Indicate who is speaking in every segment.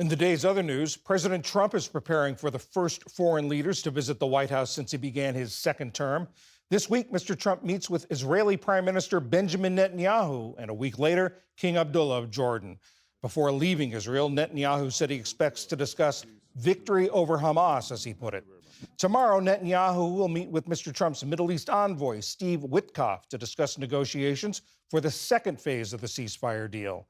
Speaker 1: In the day's other news, President Trump is preparing for the first foreign leaders to visit the White House since he began his second term. This week, Mr. Trump meets with Israeli Prime Minister Benjamin Netanyahu, and a week later, King Abdullah of Jordan. Before leaving Israel, Netanyahu said he expects to discuss victory over Hamas, as he put it. Tomorrow, Netanyahu will meet with Mr. Trump's Middle East envoy, Steve Witkoff, to discuss negotiations for the second phase of the ceasefire deal.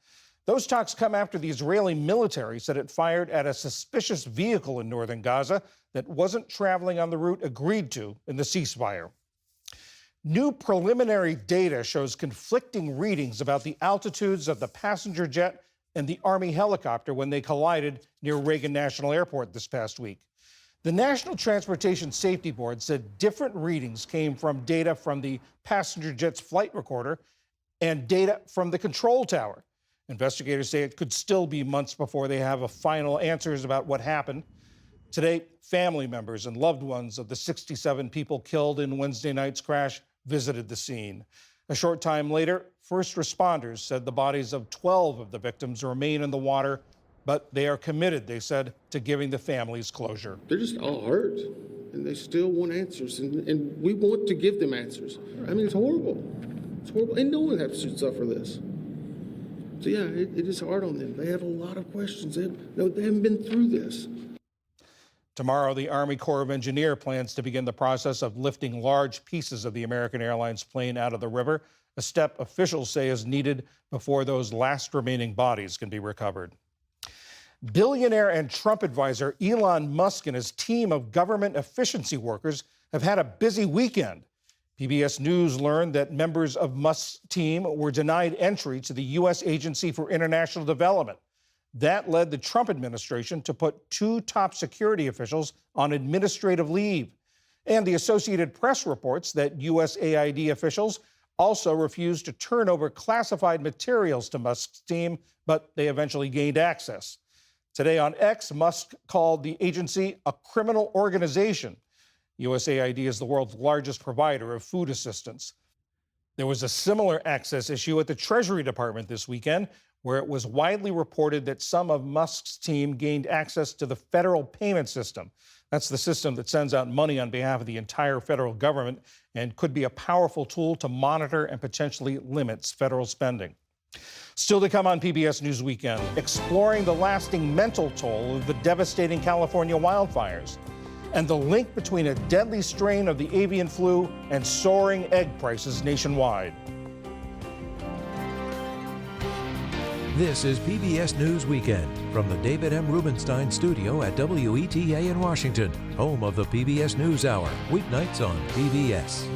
Speaker 1: Those talks come after the Israeli military said it fired at a suspicious vehicle in northern Gaza that wasn't traveling on the route agreed to in the ceasefire. New preliminary data shows conflicting readings about the altitudes of the passenger jet and the Army helicopter when they collided near Reagan National Airport this past week. The National Transportation Safety Board said different readings came from data from the passenger jet's flight recorder and data from the control tower. Investigators say it could still be months before they have final answers about what happened. Today, family members and loved ones of the 67 people killed in Wednesday night's crash visited the scene. A short time later, first responders said the bodies of 12 of the victims remain in the water, but they are committed, they said, to giving the families closure.
Speaker 2: They're just all hurt, and they still want answers, and we want to give them answers. I mean, it's horrible. It's horrible, and no one has to suffer this. So yeah, it is hard on them. They have a lot of questions. They haven't been through this.
Speaker 1: Tomorrow, the Army Corps of Engineers plans to begin the process of lifting large pieces of the American Airlines plane out of the river, a step officials say is needed before those last remaining bodies can be recovered. Billionaire and Trump advisor Elon Musk and his team of government efficiency workers have had a busy weekend. PBS News learned that members of Musk's team were denied entry to the U.S. Agency for International Development. That led the Trump administration to put two top security officials on administrative leave. And the Associated Press reports that USAID officials also refused to turn over classified materials to Musk's team, but they eventually gained access. Today on X, Musk called the agency a criminal organization. USAID is the world's largest provider of food assistance. There was a similar access issue at the Treasury Department this weekend, where it was widely reported that some of Musk's team gained access to the federal payment system. That's the system that sends out money on behalf of the entire federal government and could be a powerful tool to monitor and potentially limit federal spending. Still to come on PBS News Weekend, exploring the lasting mental toll of the devastating California wildfires and the link between a deadly strain of the avian flu and soaring egg prices nationwide.
Speaker 3: This is PBS News Weekend from the David M. Rubenstein studio at WETA in Washington, home of the PBS NewsHour, weeknights on PBS.